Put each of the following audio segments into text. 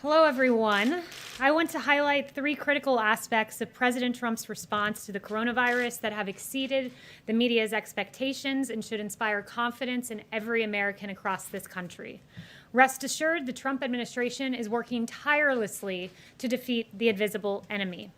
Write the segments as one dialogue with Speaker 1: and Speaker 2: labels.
Speaker 1: Hello, everyone. I want to highlight three critical aspects of President Trump's response to the coronavirus that have exceeded the media's expectations and should inspire confidence in every American across this country. Rest assured, the Trump administration is working tirelessly to defeat the invisible enemy.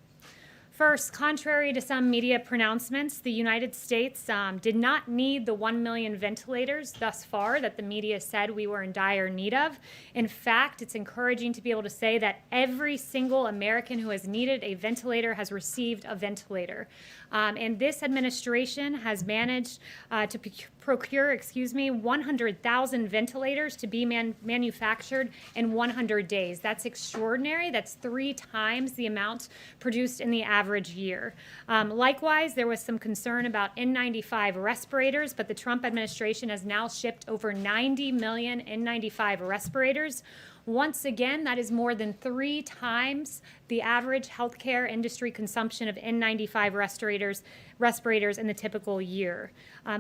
Speaker 1: First, contrary to some media pronouncements, the United States did not need the 1 million ventilators thus far that the media said we were in dire need of. In fact, it's encouraging to be able to say that every single American who has needed a ventilator has received a ventilator. And this administration has managed to procure 100,000 ventilators to be manufactured in 100 days. That's extraordinary. That's 3 times the amount produced in the average year. Likewise, there was some concern about N95 respirators, but the Trump administration has now shipped over 90 million N95 respirators. Once again, that is more than 3 times the average healthcare industry consumption of N95 respirators in the typical year.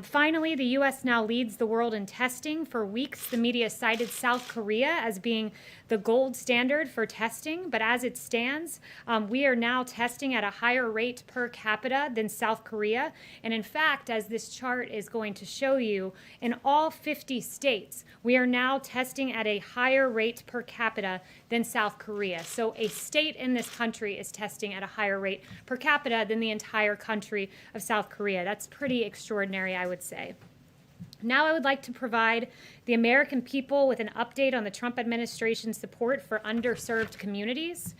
Speaker 1: Finally, the U.S. now leads the world in testing. For weeks, the media cited South Korea as being the gold standard for testing, but as it stands, we are now testing at a higher rate per capita than South Korea. And in fact, as this chart is going to show you, in all 50 states, we are now testing at a higher rate per capita than South Korea. So a state in this country is testing at a higher rate per capita than the entire country of South Korea. That's pretty extraordinary, I would say. Now I would like to provide the American people with an update on the Trump administration's support for underserved communities.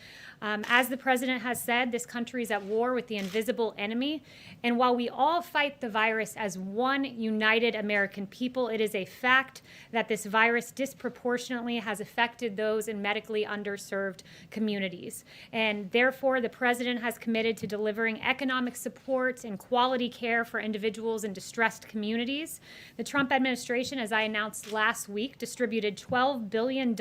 Speaker 1: As the president has said, this country is at war with the invisible enemy. And while we all fight the virus as one united American people, it is a fact that this virus disproportionately has affected those in medically underserved communities. And therefore, the president has committed to delivering economic support and quality care for individuals in distressed communities. The Trump administration, as I announced last week, distributed $12 billion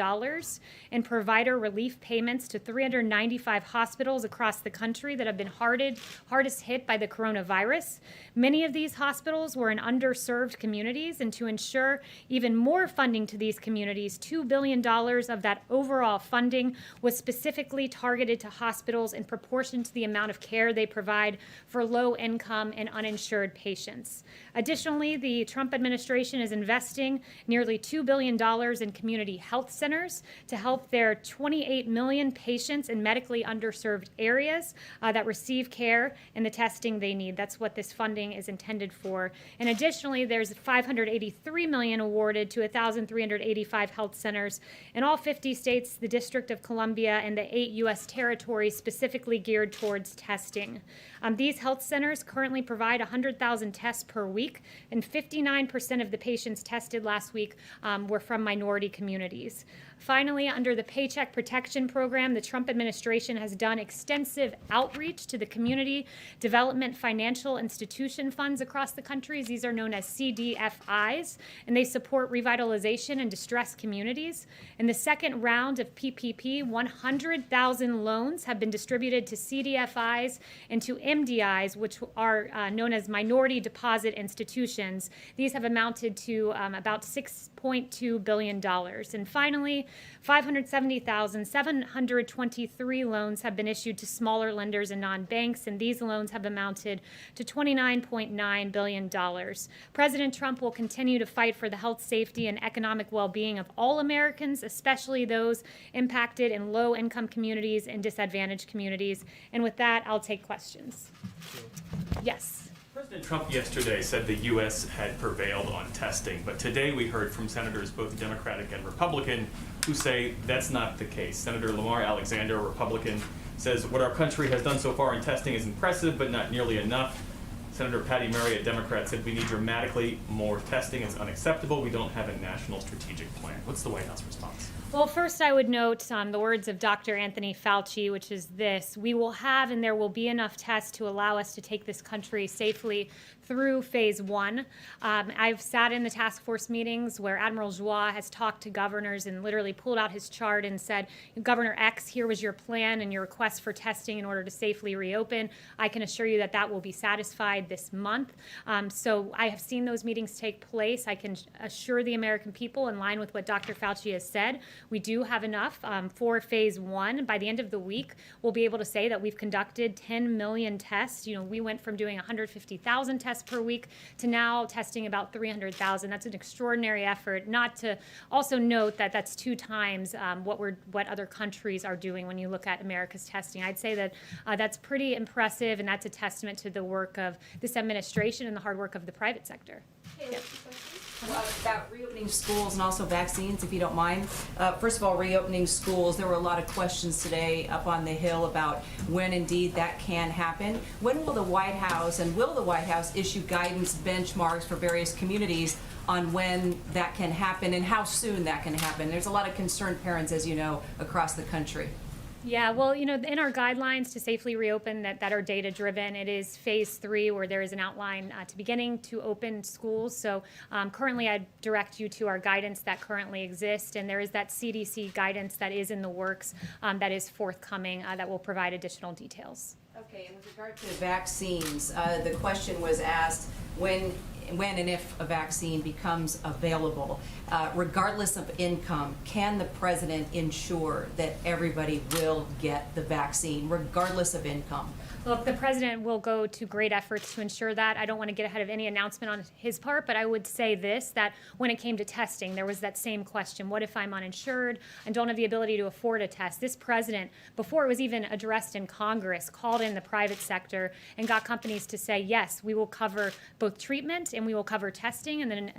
Speaker 1: in provider relief payments to 395 hospitals across the country that have been hardest hit by the coronavirus. Many of these hospitals were in underserved communities, and to ensure even more funding to these communities, $2 billion of that overall funding was specifically targeted to hospitals in proportion to the amount of care they provide for low-income and uninsured patients. Additionally, the Trump administration is investing nearly $2 billion in community health centers to help their 28 million patients in medically underserved areas that receive care and the testing they need. That's what this funding is intended for. And additionally, there's $583 million awarded to 1,385 health centers in all 50 states, the District of Columbia, and the 8 U.S. territories specifically geared towards testing. These health centers currently provide 100,000 tests per week, and 59% of the patients tested last week were from minority communities. Finally, under the Paycheck Protection Program, the Trump administration has done extensive outreach to the community development financial institution funds across the country. These are known as CDFIs, and they support revitalization in distressed communities. In the second round of PPP, 100,000 loans have been distributed to CDFIs and to MDIs, which are known as minority deposit institutions. These have amounted to about $6.2 billion. And finally, 570,723 loans have been issued to smaller lenders and non-banks, and these loans have amounted to $29.9 billion. President Trump will continue to fight for the health, safety, and economic well-being of all Americans, especially those impacted in low-income communities and disadvantaged communities. And with that, I'll take questions. Yes.
Speaker 2: President Trump yesterday said the U.S. had prevailed on testing, but today we heard from senators, both Democratic and Republican, who say that's not the case. Senator Lamar Alexander, a Republican, says what our country has done so far in testing is impressive, but not nearly enough. Senator Patty Murray, a Democrat, said we need dramatically more testing. It's unacceptable. We don't have a national strategic plan. What's the White House response?
Speaker 1: Well, first I would note the words of Dr. Anthony Fauci, which is this: we will have and there will be enough tests to allow us to take this country safely through phase 1. I've sat in the task force meetings where Admiral Joie has talked to governors and literally pulled out his chart and said, Governor X, here was your plan and your request for testing in order to safely reopen. I can assure you that that will be satisfied this month. So I have seen those meetings take place. I can assure the American people, in line with what Dr. Fauci has said, we do have enough for phase 1. By the end of the week, we'll be able to say that we've conducted 10 million tests. We went from doing 150,000 tests per week to now testing about 300,000. That's an extraordinary effort. Not to also note that that's 2 times what other countries are doing when you look at America's testing. I'd say that that's pretty impressive, and that's a testament to the work of this administration and the hard work of the private sector.
Speaker 3: Kayleigh, about reopening schools and also vaccines, if you don't mind. First of all, reopening schools, there were a lot of questions today up on the Hill about when indeed that can happen. When will the White House, and will the White House issue guidance benchmarks for various communities on when that can happen and how soon that can happen? There's a lot of concerned parents, as you know, across the country.
Speaker 1: Yeah, well, in our guidelines to safely reopen that are data-driven, it is phase 3 where there is an outline to beginning to open schools. So currently I direct you to our guidance that currently exists, and there is that CDC guidance that is in the works that is forthcoming that will provide additional details.
Speaker 3: Okay, and with regard to vaccines, the question was asked when and if a vaccine becomes available, regardless of income, can the president ensure that everybody will get the vaccine, regardless of income?
Speaker 1: Look, the president will go to great efforts to ensure that. I don't want to get ahead of any announcement on his part, but I would say this, that when it came to testing, there was that same question. What if I'm uninsured and don't have the ability to afford a test? This president, before it was even addressed in Congress, called in the private sector and got companies to say, yes, we will cover both treatment and we will cover testing, and then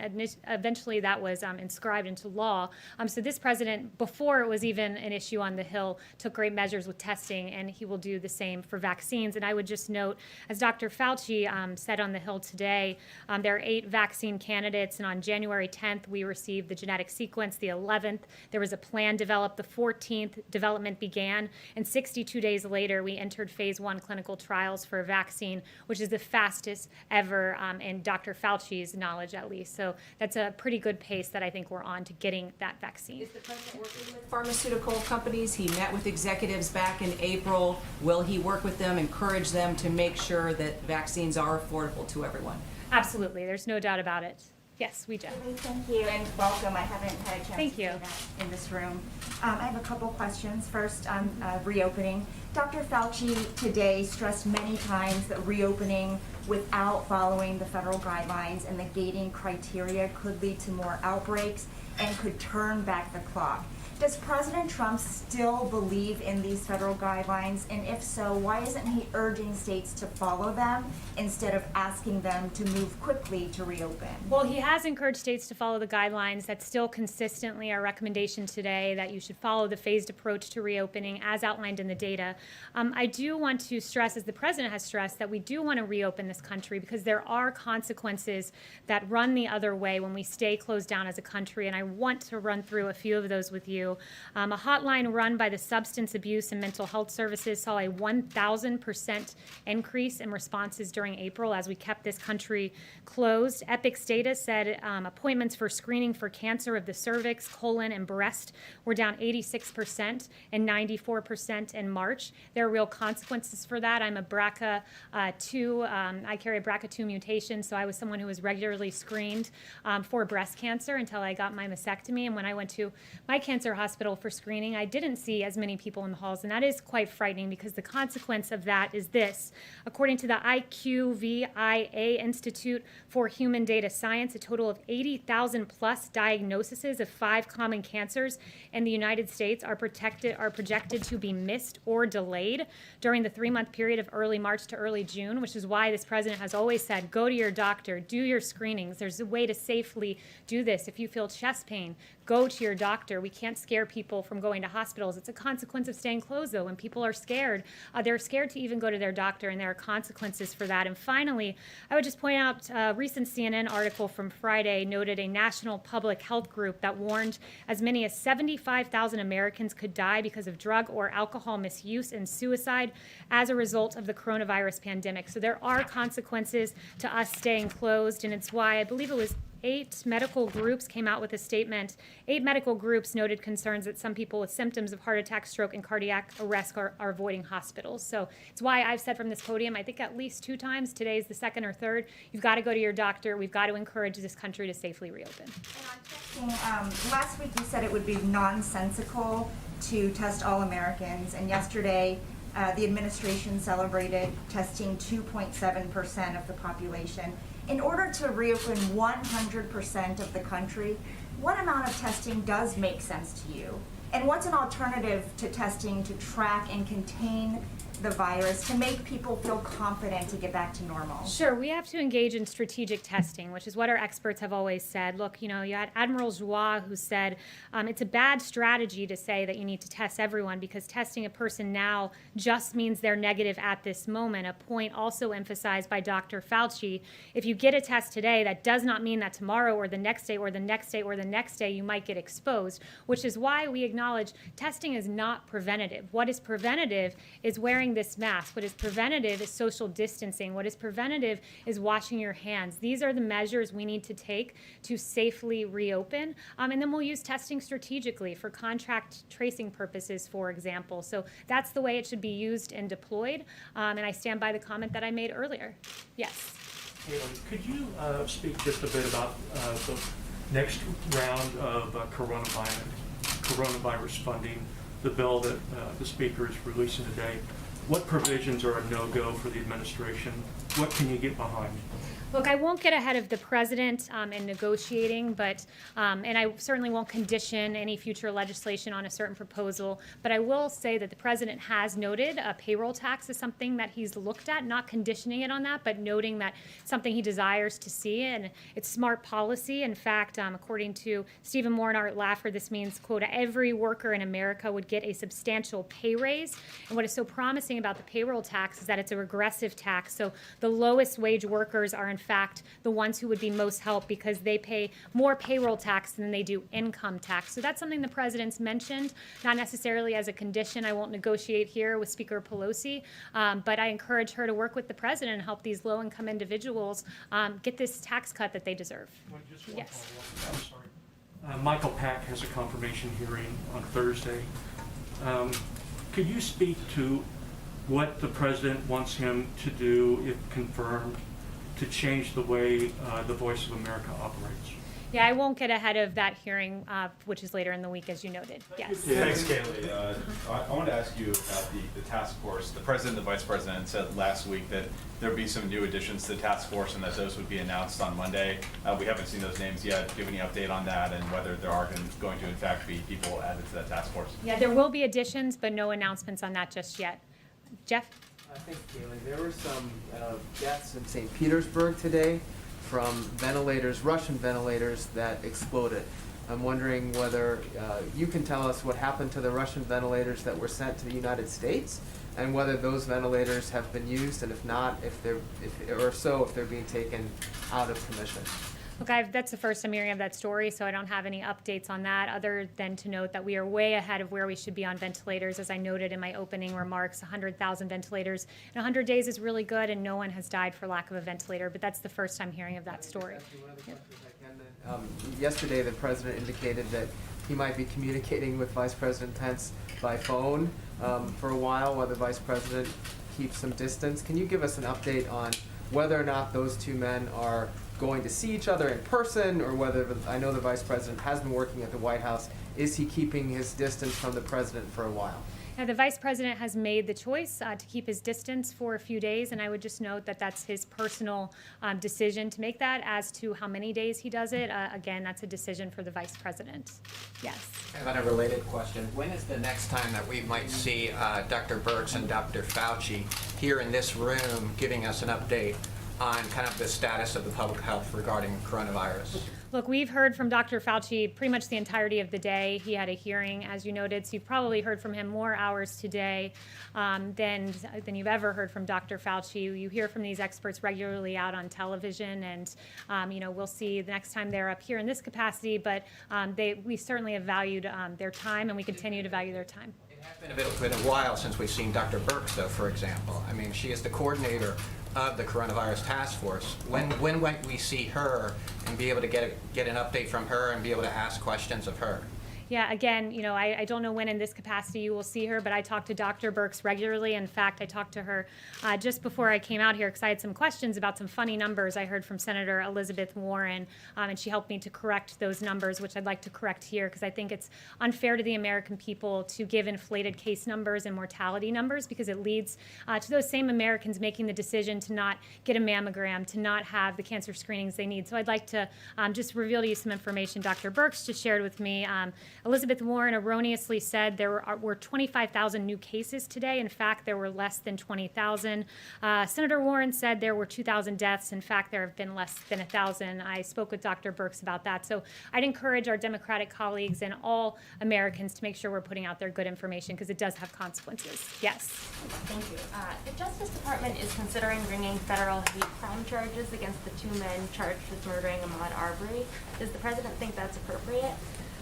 Speaker 1: eventually that was inscribed into law. So this president, before it was even an issue on the Hill, took great measures with testing, and he will do the same for vaccines. And I would just note, as Dr. Fauci said on the Hill today, there are 8 vaccine candidates, and on January 10th, we received the genetic sequence. The 11th, there was a plan developed. The 14th, development began, and 62 days later, we entered phase 1 clinical trials for a vaccine, which is the fastest ever in Dr. Fauci's knowledge, at least. So that's a pretty good pace that I think we're on to getting that vaccine.
Speaker 3: Is the president working with pharmaceutical companies? He met with executives back in April. Will he work with them, encourage them to make sure that vaccines are affordable to everyone?
Speaker 1: Absolutely. There's no doubt about it. Yes, we do.
Speaker 4: Thank you and welcome. I haven't had a chance
Speaker 1: Thank
Speaker 4: to
Speaker 1: you.
Speaker 4: do that in this room. I have a couple questions. First, on reopening. Dr. Fauci today stressed many times that reopening without following the federal guidelines and the gating criteria could lead to more outbreaks and could turn back the clock. Does President Trump still believe in these federal guidelines? And if so, why isn't he urging states to follow them instead of asking them to move quickly to reopen?
Speaker 1: Well, he has encouraged states to follow the guidelines. That's still consistently our recommendation today, that you should follow the phased approach to reopening as outlined in the data. I do want to stress, as the president has stressed, that we do want to reopen this country because there are consequences that run the other way when we stay closed down as a country, and I want to run through a few of those with you. A hotline run by the Substance Abuse and Mental Health Services saw a 1,000% increase in responses during April as we kept this country closed. Epic's data said appointments for screening for cancer of the cervix, colon, and breast were down 86% and 94% in March. There are real consequences for that. I'm a BRCA2, I carry a BRCA2 mutation, so I was someone who was regularly screened for breast cancer until I got my mastectomy. And when I went to my cancer hospital for screening, I didn't see as many people in the halls, and that is quite frightening because the consequence of that is this. According to the IQVIA Institute for Human Data Science, a total of 80,000 plus diagnoses of 5 common cancers in the United States are projected to be missed or delayed during the 3-month period of early March to early June, which is why this president has always said, go to your doctor, do your screenings. There's a way to safely do this. If you feel chest pain, go to your doctor. We can't scare people from going to hospitals. It's a consequence of staying closed, though. When people are scared, they're scared to even go to their doctor, and there are consequences for that. And finally, I would just point out a recent CNN article from Friday noted a national public health group that warned as many as 75,000 Americans could die because of drug or alcohol misuse and suicide as a result of the coronavirus pandemic. So there are consequences to us staying closed, and it's why I believe it was 8 medical groups came out with a statement. 8 medical groups noted concerns that some people with symptoms of heart attack, stroke, and cardiac arrest are avoiding hospitals. So it's why I've said from this podium, I think at least 2 times, today's the second or third, you've got to go to your doctor. We've got to encourage this country to safely reopen.
Speaker 4: And on testing, last week you said it would be nonsensical to test all Americans, and yesterday the administration celebrated testing 2.7% of the population. In order to reopen 100% of the country, what amount of testing does make sense to you? And what's an alternative to testing to track and contain the virus to make people feel confident to get back to normal?
Speaker 1: Sure, we have to engage in strategic testing, which is what our experts have always said. Look, you had Admiral Joie who said it's a bad strategy to say that you need to test everyone because testing a person now just means they're negative at this moment. A point also emphasized by Dr. Fauci, if you get a test today, that does not mean that tomorrow or the next day or the next day or the next day you might get exposed, which is why we acknowledge testing is not preventative. What is preventative is wearing this mask. What is preventative is social distancing. What is preventative is washing your hands. These are the measures we need to take to safely reopen. And then we'll use testing strategically for contact tracing purposes, for example. So that's the way it should be used and deployed. And I stand by the comment that I made earlier. Yes.
Speaker 5: Kayleigh, could you speak just a bit about the next round of coronavirus funding, the bill that the Speaker is releasing today? What provisions are a no-go for the administration? What can you get behind?
Speaker 1: Look, I won't get ahead of the president in negotiating, but and I certainly won't condition any future legislation on a certain proposal. But I will say that the president has noted a payroll tax is something that he's looked at, not conditioning it on that, but noting that it's something he desires to see, and it's smart policy. In fact, according to Stephen Moore and Art Laffer, this means, quote, every worker in America would get a substantial pay raise. And what is so promising about the payroll tax is that it's a regressive tax. So the lowest wage workers are in fact the ones who would be most helped because they pay more payroll tax than they do income tax. So that's something the president's mentioned, not necessarily as a condition. I won't negotiate here with Speaker Pelosi, but I encourage her to work with the president and help these low-income individuals get this tax cut that they deserve.
Speaker 5: Just one
Speaker 1: Yes.
Speaker 5: follow-up. I'm sorry. Michael Pack has a confirmation hearing on Thursday. Could you speak to what the president wants him to do, if confirmed, to change the way the Voice of America operates?
Speaker 1: Yeah, I won't get ahead of that hearing, which is later in the week, as you noted. Yes.
Speaker 6: Yeah, thanks, Kayleigh. I want to ask you about the task force. The president and the vice president said last week that there'd be some new additions to the task force and that those would be announced on Monday. We haven't seen those names yet. Do you have any update on that and whether there are going to in fact be people added to that task force?
Speaker 1: Yeah, there will be additions, but no announcements on that just yet. Jeff?
Speaker 7: I think, Kayleigh, there were some deaths in St. Petersburg today from ventilators, Russian ventilators that exploded. I'm wondering whether you can tell us what happened to the Russian ventilators that were sent to the United States, and whether those ventilators have been used, and if not, if they're being taken out of commission.
Speaker 1: Look, that's the first I'm hearing of that story, so I don't have any updates on that other than to note that we are way ahead of where we should be on ventilators. As I noted in my opening remarks, 100,000 ventilators in 100 days is really good, and no one has died for lack of a ventilator, but that's the first I'm hearing of that story.
Speaker 7: One of the questions I can. Yesterday, the president indicated that he might be communicating with Vice President Pence by phone for a while, while the Vice President keeps some distance. Can you give us an update on whether or not those two men are going to see each other in person, or whether, I know the Vice President has been working at the White House, is he keeping his distance from the President for a while?
Speaker 1: Now, the Vice President has made the choice to keep his distance for a few days, and I would just note that that's his personal decision to make that. As to how many days he does it, again, that's a decision for the Vice President. Yes.
Speaker 8: And then a related question. When is the next time that we might see Dr. Birx and Dr. Fauci here in this room giving us an update on kind of the status of the public health regarding coronavirus?
Speaker 1: Look, we've heard from Dr. Fauci pretty much the entirety of the day. He had a hearing, as you noted, so you've probably heard from him more hours today than you've ever heard from Dr. Fauci. You hear from these experts regularly out on television, and we'll see the next time they're up here in this capacity, but we certainly have valued their time, and we continue to value their time.
Speaker 8: It's been a while since we've seen Dr. Birx, though, for example. I mean, she is the coordinator of the coronavirus task force. When might we see her and be able to get an update from her and be able to ask questions of her?
Speaker 1: Yeah, again, I don't know when in this capacity you will see her, but I talk to Dr. Birx regularly. In fact, I talked to her just before I came out here because I had some questions about some funny numbers I heard from Senator Elizabeth Warren, and she helped me to correct those numbers, which I'd like to correct here because I think it's unfair to the American people to give inflated case numbers and mortality numbers because it leads to those same Americans making the decision to not get a mammogram, to not have the cancer screenings they need. So I'd like to just reveal to you some information Dr. Birx just shared with me. Elizabeth Warren erroneously said there were 25,000 new cases today. In fact, there were less than 20,000. Senator Warren said there were 2,000 deaths. In fact, there have been less than 1,000. I spoke with Dr. Birx about that. So I'd encourage our Democratic colleagues and all Americans to make sure we're putting out their good information because it does have consequences. Yes.
Speaker 9: Thank you. The Justice Department is considering bringing federal hate crime charges against the 2 men charged with murdering Ahmaud Arbery. Does the president think that's appropriate?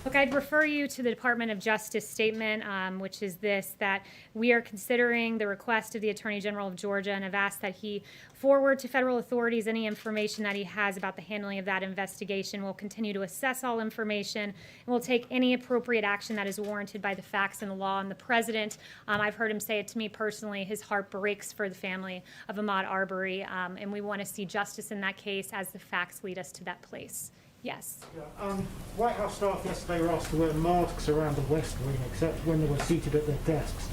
Speaker 1: Look, I'd refer you to the Department of Justice statement, which is this, that we are considering the request of the Attorney General of Georgia and have asked that he forward to federal authorities any information that he has about the handling of that investigation. We'll continue to assess all information and we'll take any appropriate action that is warranted by the facts and the law. And the president, I've heard him say it to me personally, his heart breaks for the family of Ahmaud Arbery, and we want to see justice in that case as the facts lead us to that place. Yes.
Speaker 10: Yeah, White House staff yesterday were asked to wear masks around the West Wing, except when they were seated at their desks.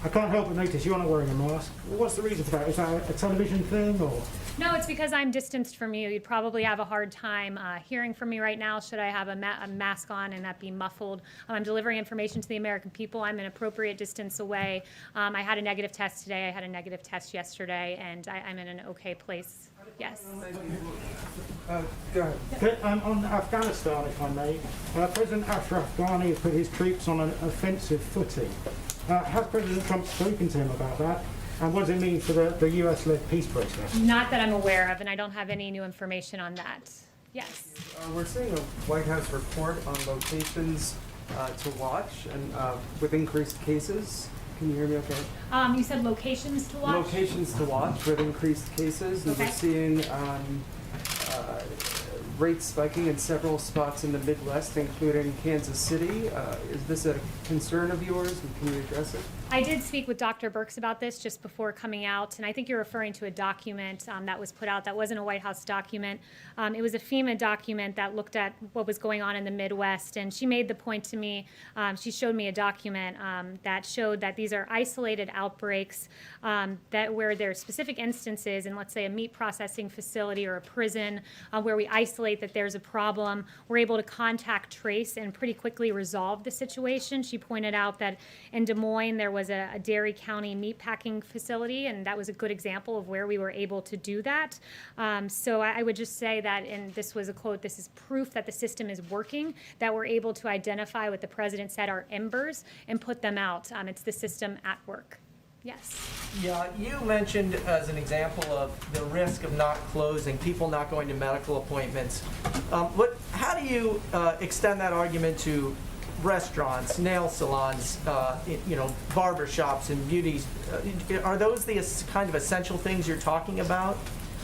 Speaker 10: I can't help but notice you're not wearing a mask. What's the reason for that? Is that a television thing, or?
Speaker 1: No, it's because I'm distanced from you. You'd probably have a hard time hearing from me right now should I have a mask on and that be muffled. I'm delivering information to the American people. I'm an appropriate distance away. I had a negative test today. I had a negative test yesterday, and I'm in an okay place. Yes.
Speaker 10: Go ahead. On Afghanistan, if I may, President Ashraf Ghani has put his troops on an offensive footing. Has President Trump spoken to him about that? And what does it mean for the US-led peace process?
Speaker 1: Not that I'm aware of, and I don't have any new information on that. Yes.
Speaker 7: We're seeing a White House report on locations to watch and with increased cases. Can you hear me okay?
Speaker 1: You said locations to watch?
Speaker 7: Locations to watch with increased cases. And
Speaker 1: Okay.
Speaker 7: we're seeing rates spiking in several spots in the Midwest, including Kansas City. Is this a concern of yours, and can you address it?
Speaker 1: I did speak with Dr. Birx about this just before coming out, and I think you're referring to a document that was put out that wasn't a White House document. It was a FEMA document that looked at what was going on in the Midwest, and she made the point to me, she showed me a document that showed that these are isolated outbreaks that where there are specific instances in, let's say, a meat processing facility or a prison where we isolate that there's a problem. We're able to contact trace and pretty quickly resolve the situation. She pointed out that in Des Moines there was a Dairy County meatpacking facility, and that was a good example of where we were able to do that. So I would just say that, and this was a quote, this is proof that the system is working, that we're able to identify what the president said are embers and put them out. It's the system at work. Yes.
Speaker 11: Yeah, you mentioned as an example of the risk of not closing, people not going to medical appointments. How do you extend that argument to restaurants, nail salons, barber shops and beauties? Are those the kind of essential things you're talking about?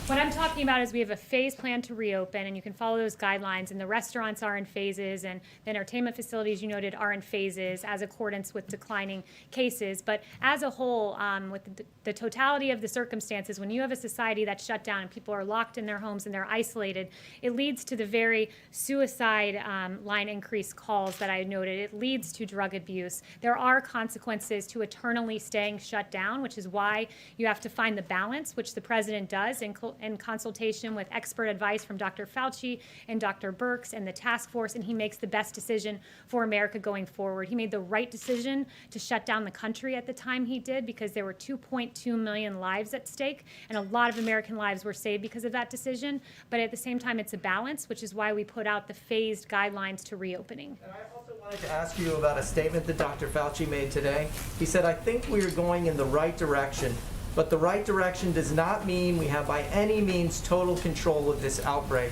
Speaker 1: What I'm talking about is we have a phase plan to reopen, and you can follow those guidelines, and the restaurants are in phases, and the entertainment facilities you noted are in phases as accordance with declining cases. But as a whole, with the totality of the circumstances, when you have a society that's shut down and people are locked in their homes and they're isolated, it leads to the very suicide line increase calls that I noted. It leads to drug abuse. There are consequences to eternally staying shut down, which is why you have to find the balance, which the president does in consultation with expert advice from Dr. Fauci and Dr. Birx and the task force, and he makes the best decision for America going forward. He made the right decision to shut down the country at the time he did because there were 2.2 million lives at stake, and a lot of American lives were saved because of that decision. But at the same time, it's a balance, which is why we put out the phased guidelines to reopening.
Speaker 11: And I also wanted to ask you about a statement that Dr. Fauci made today. He said, "I think we are going in the right direction, but the right direction does not mean we have by any means total control of this outbreak."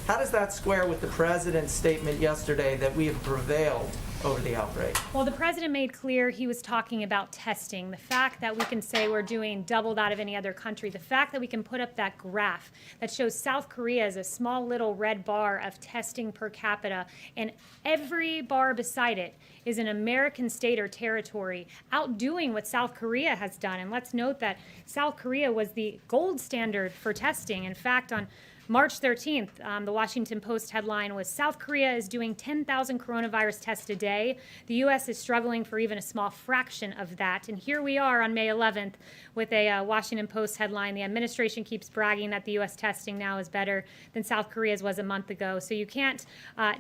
Speaker 11: How does that square with the president's statement yesterday that we have prevailed? over the outbreak?
Speaker 1: Well, the president made clear he was talking about testing. The fact that we can say we're doing double that of any other country, the fact that we can put up that graph that shows South Korea as a small little red bar of testing per capita, and every bar beside it is an American state or territory outdoing what South Korea has done. And let's note that South Korea was the gold standard for testing. In fact, on March 13th, the Washington Post headline was, South Korea is doing 10,000 coronavirus tests a day. The U.S. is struggling for even a small fraction of that. And here we are on May 11th with a Washington Post headline. The administration keeps bragging that the U.S. testing now is better than South Korea's was a month ago. So you can't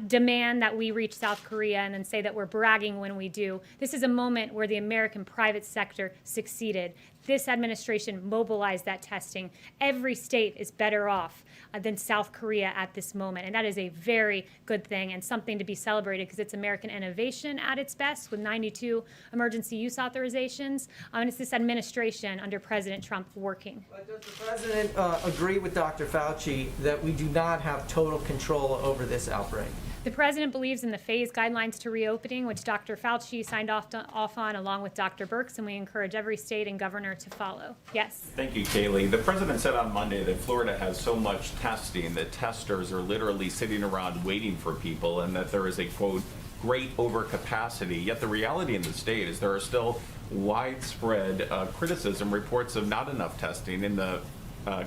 Speaker 1: demand that we reach South Korea and then say that we're bragging when we do. This is a moment where the American private sector succeeded. This administration mobilized that testing. Every state is better off than South Korea at this moment. And that is a very good thing and something to be celebrated because it's American innovation at its best with 92 emergency use authorizations. And it's this administration under President Trump working.
Speaker 11: But does the president agree with Dr. Fauci that we do not have total control over this outbreak?
Speaker 1: The president believes in the phased guidelines to reopening, which Dr. Fauci signed off on along with Dr. Birx, and we encourage every state and governor to follow. Yes?
Speaker 12: Thank you, Kayleigh. The president said on Monday that Florida has so much testing that testers are literally sitting around waiting for people and that there is a, quote, great overcapacity. Yet the reality in the state is there are still widespread criticism, reports of not enough testing. In the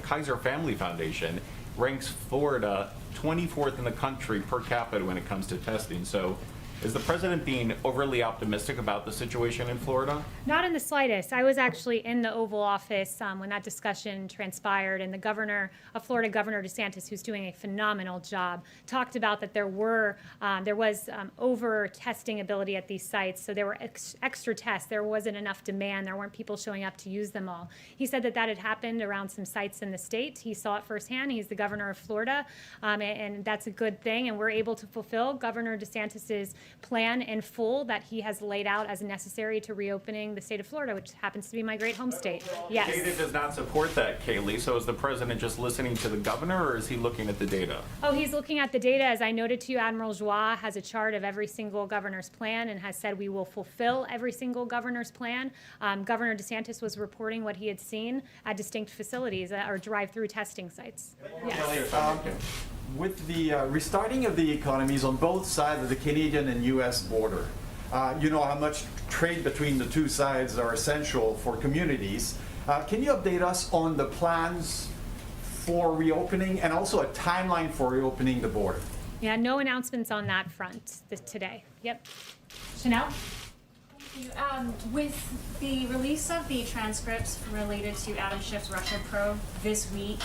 Speaker 12: Kaiser Family Foundation ranks Florida 24th in the country per capita when it comes to testing. So is the president being overly optimistic about the situation in Florida?
Speaker 1: Not in the slightest. I was actually in the Oval Office when that discussion transpired, and the governor of Florida, Governor DeSantis, who's doing a phenomenal job, talked about that there was over testing ability at these sites, so there were extra tests. There wasn't enough demand. There weren't people showing up to use them all. He said that had happened around some sites in the state. He saw it firsthand. He's the governor of Florida, and that's a good thing, and we're able to fulfill Governor DeSantis's plan in full that he has laid out as necessary to reopening the state of Florida, which happens to be my great home state. Yes.
Speaker 12: Data does not support that, Kayleigh. So is the president just listening to the governor, or is he looking at the data?
Speaker 1: Oh, he's looking at the data. As I noted to you, Admiral Joie has a chart of every single governor's plan and has said we will fulfill every single governor's plan. Governor DeSantis was reporting what he had seen at distinct facilities or drive-through testing sites. Yes.
Speaker 13: With the restarting of the economies on both sides of the Canadian and U.S. border, you know how much trade between the two sides are essential for communities. Can you update us on the plans for reopening and also a timeline for reopening the border?
Speaker 1: Yeah, no announcements on that front today. Yep. Chanel?
Speaker 14: Thank you. With the release of the transcripts related to Adam Schiff's Russia probe this week,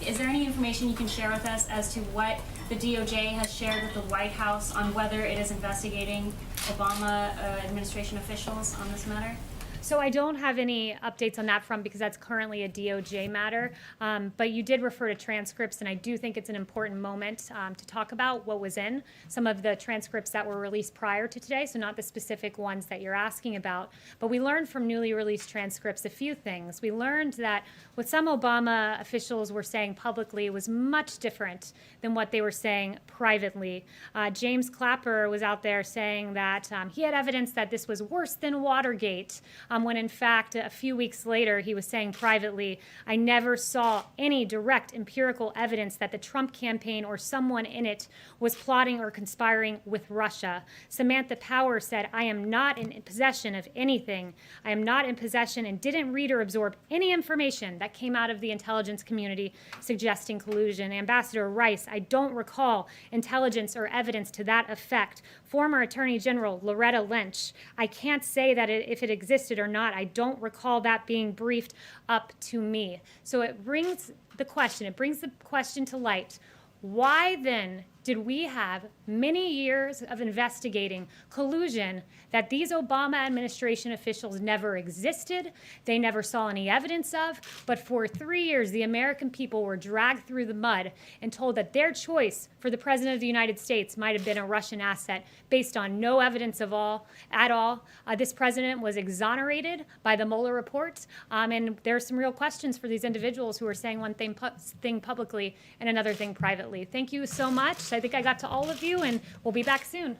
Speaker 14: is there any information you can share with us as to what the DOJ has shared with the White House on whether it is investigating Obama administration officials on this matter?
Speaker 1: So I don't have any updates on that front because that's currently a DOJ matter. But you did refer to transcripts, and I do think it's an important moment to talk about what was in some of the transcripts that were released prior to today, so not the specific ones that you're asking about. But we learned from newly released transcripts a few things. We learned that what some Obama officials were saying publicly was much different than what they were saying privately. James Clapper was out there saying that he had evidence that this was worse than Watergate. When in fact, a few weeks later, he was saying privately, I never saw any direct empirical evidence that the Trump campaign or someone in it was plotting or conspiring with Russia. Samantha Power said, I am not in possession of anything. I am not in possession and didn't read or absorb any information that came out of the intelligence community suggesting collusion. Ambassador Rice, I don't recall intelligence or evidence to that effect. Former Attorney General Loretta Lynch, I can't say that if it existed or not. I don't recall that being briefed up to me. So it brings the question to light. Why then did we have many years of investigating collusion that these Obama administration officials never existed, they never saw any evidence of, but for 3 years the American people were dragged through the mud and told that their choice for the President of the United States might have been a Russian asset based on no evidence at all. This president was exonerated by the Mueller report, and there are some real questions for these individuals who are saying one thing publicly and another thing privately. Thank you so much. I think I got to all of you, and we'll be back soon.